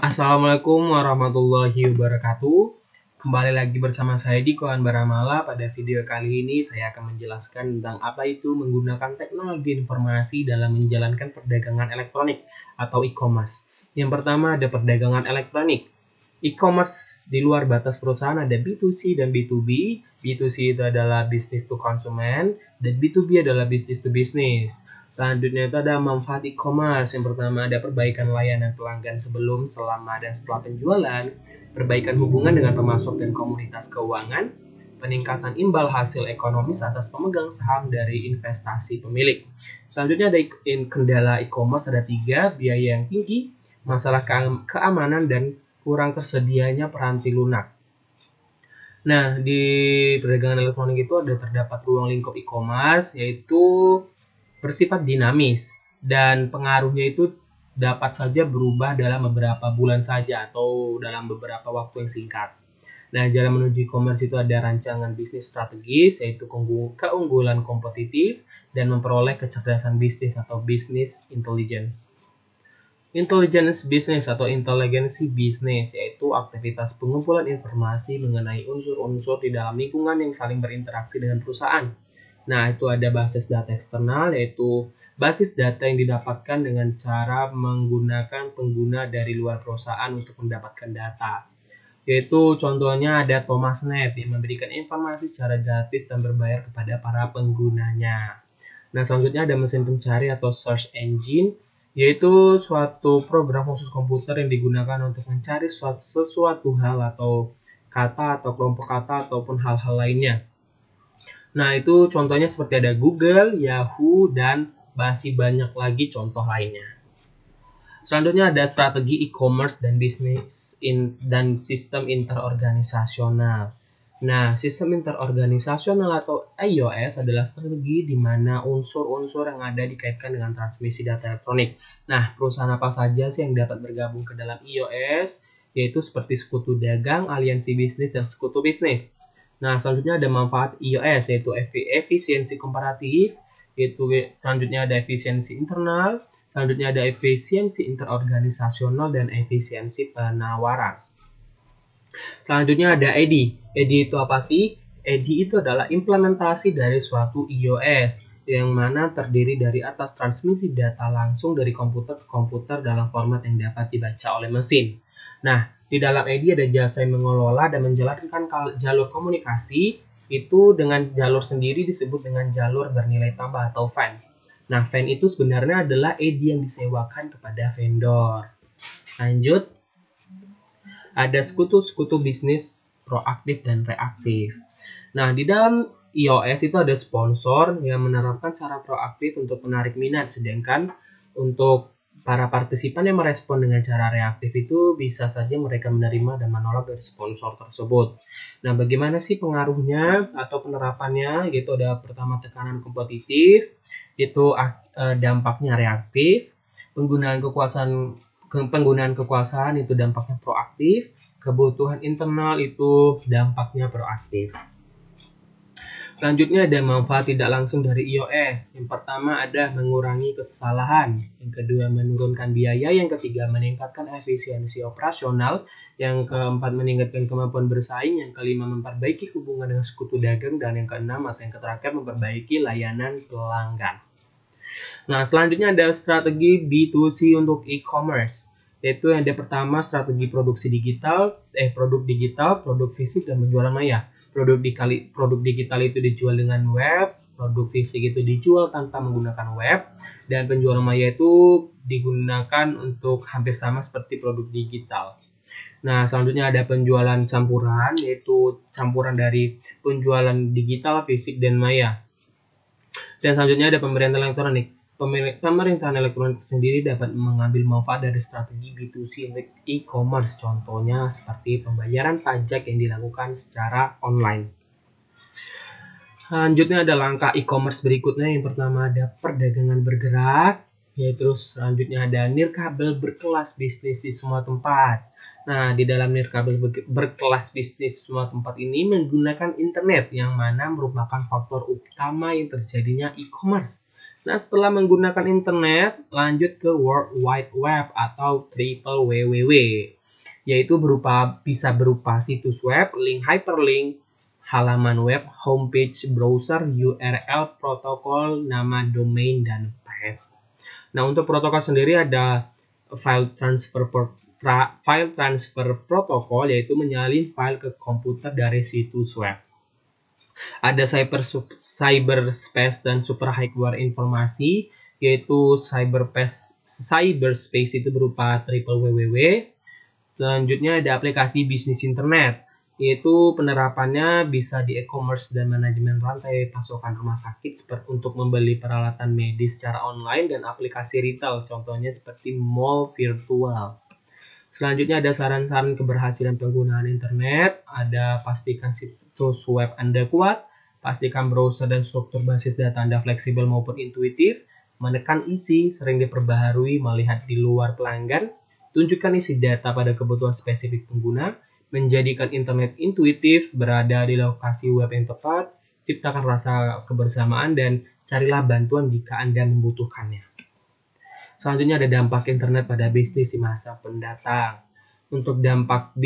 Assalamualaikum warahmatullahi wabarakatuh. Kembali lagi bersama saya Diko Anbaramala. Pada video kali ini saya akan menjelaskan tentang apa itu menggunakan teknologi informasi dalam menjalankan perdagangan elektronik atau e-commerce. Yang pertama ada perdagangan elektronik. E-commerce di luar batas perusahaan ada B2C dan B2B. B2C itu adalah business to consumer dan B2B adalah business to business. Selanjutnya itu ada manfaat e-commerce. Yang pertama ada perbaikan layanan pelanggan sebelum, selama, dan setelah penjualan, perbaikan hubungan dengan pemasok dan komunitas keuangan, peningkatan imbal hasil ekonomis atas pemegang saham dari investasi pemilik. Selanjutnya ada kendala e-commerce ada 3, biaya yang tinggi, masalah keamanan, dan kurang tersedianya peranti lunak. Nah, di perdagangan elektronik itu terdapat ruang lingkup e-commerce, yaitu bersifat dinamis dan pengaruhnya itu dapat saja berubah dalam beberapa bulan saja atau dalam beberapa waktu yang singkat. Nah, jalan menuju e-commerce itu ada rancangan bisnis strategis, yaitu keunggulan kompetitif dan memperoleh kecerdasan bisnis atau business intelligence. Intelligence business atau inteligensi bisnis yaitu aktivitas pengumpulan informasi mengenai unsur-unsur di dalam lingkungan yang saling berinteraksi dengan perusahaan. Nah, itu ada basis data eksternal, yaitu basis data yang didapatkan dengan cara menggunakan pengguna dari luar perusahaan untuk mendapatkan data. Yaitu contohnya ada Thomasnet yang memberikan informasi secara gratis dan berbayar kepada para penggunanya. Nah, selanjutnya ada mesin pencari atau search engine, yaitu suatu program khusus komputer yang digunakan untuk mencari sesuatu hal atau kata atau kelompok kata ataupun hal-hal lainnya. Nah, itu contohnya seperti ada Google, Yahoo, dan masih banyak lagi contoh lainnya. Selanjutnya ada strategi e-commerce dan bisnis dan sistem interorganisasional. Nah, sistem interorganisasional atau iOS adalah strategi di mana unsur-unsur yang ada dikaitkan dengan transmisi data elektronik. Nah, perusahaan apa saja sih yang dapat bergabung ke dalam iOS? Yaitu seperti sekutu dagang, aliansi bisnis, dan sekutu bisnis. Nah, selanjutnya ada manfaat iOS, yaitu efisiensi komparatif, yaitu selanjutnya ada efisiensi internal, selanjutnya ada efisiensi interorganisasional, dan efisiensi penawaran. Selanjutnya ada EDI. EDI itu apa sih? EDI itu adalah implementasi dari suatu iOS, yang mana terdiri dari atas transmisi data langsung dari komputer ke komputer dalam format yang dapat dibaca oleh mesin. Nah, di dalam EDI ada jasa yang mengelola dan menjalankan jalur komunikasi itu dengan jalur sendiri disebut dengan jalur bernilai tambah atau fan. Nah, fan itu sebenarnya adalah EDI yang disewakan kepada vendor. Lanjut, ada sekutu-sekutu bisnis proaktif dan reaktif. Nah, di dalam iOS itu ada sponsor yang menerapkan cara proaktif untuk menarik minat, sedangkan untuk para partisipan yang merespon dengan cara reaktif itu bisa saja mereka menerima dan menolak dari sponsor tersebut. Nah, bagaimana sih pengaruhnya atau penerapannya? Yaitu ada pertama tekanan kompetitif, itu dampaknya reaktif, penggunaan kekuasaan itu dampaknya proaktif, kebutuhan internal itu dampaknya proaktif. Selanjutnya ada manfaat tidak langsung dari iOS. Yang pertama ada mengurangi kesalahan. Yang kedua menurunkan biaya. Yang ketiga meningkatkan efisiensi operasional. Yang keempat meningkatkan kemampuan bersaing. Yang kelima memperbaiki hubungan dengan sekutu dagang. Dan yang keenam atau yang terakhir memperbaiki layanan pelanggan. Nah, selanjutnya ada strategi B2C untuk e-commerce. Yaitu yang pertama strategi produk digital, produk fisik, dan penjualan maya. Produk digital itu dijual dengan web, produk fisik itu dijual tanpa menggunakan web, dan penjualan maya itu digunakan untuk hampir sama seperti produk digital. Nah, selanjutnya ada penjualan campuran, yaitu campuran dari penjualan digital, fisik, dan maya. Dan selanjutnya ada pemerintahan elektronik. Pemerintahan elektronik sendiri dapat mengambil manfaat dari strategi B2C untuk e-commerce, contohnya seperti pembayaran pajak yang dilakukan secara online. Selanjutnya ada langkah e-commerce berikutnya. Yang pertama ada perdagangan bergerak, yaitu selanjutnya ada nirkabel berkelas bisnis di semua tempat. Nah, di dalam nirkabel berkelas bisnis di semua tempat ini menggunakan internet, yang mana merupakan faktor utama yang terjadinya e-commerce. Nah, setelah menggunakan internet, lanjut ke World Wide Web atau triple www, yaitu bisa berupa situs web, link hyperlink, halaman web, homepage, browser, URL, protokol, nama domain, dan path. Nah, untuk protokol sendiri ada file transfer protokol, yaitu menyalin file ke komputer dari situs web. Ada cyberspace dan super hardware informasi, yaitu cyberspace itu berupa triple www. Selanjutnya ada aplikasi bisnis internet, yaitu penerapannya bisa di e-commerce dan manajemen rantai pasokan rumah sakit untuk membeli peralatan medis secara online, dan aplikasi retail, contohnya seperti mall virtual. Selanjutnya ada saran-saran keberhasilan penggunaan internet, ada pastikan situs web Anda kuat, pastikan browser dan struktur basis data Anda fleksibel maupun intuitif, menekan isi, sering diperbaharui, melihat di luar pelanggan, tunjukkan isi data pada kebutuhan spesifik pengguna, menjadikan internet intuitif, berada di lokasi web yang tepat, ciptakan rasa kebersamaan, dan carilah bantuan jika Anda membutuhkannya. Selanjutnya ada dampak internet pada bisnis di masa mendatang. Untuk dampak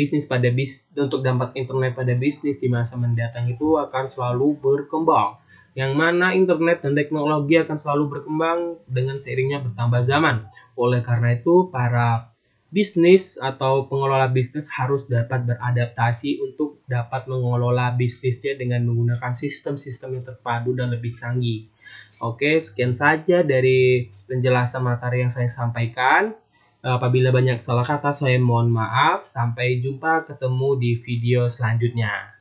internet pada bisnis di masa mendatang itu akan selalu berkembang. Yang mana internet dan teknologi akan selalu berkembang dengan seiringnya bertambah zaman. Oleh karena itu, para bisnis atau pengelola bisnis harus dapat beradaptasi untuk dapat mengelola bisnisnya dengan menggunakan sistem-sistem yang terpadu dan lebih canggih. Oke, sekian saja dari penjelasan materi yang saya sampaikan. Apabila banyak salah kata, saya mohon maaf. Sampai jumpa, ketemu di video selanjutnya.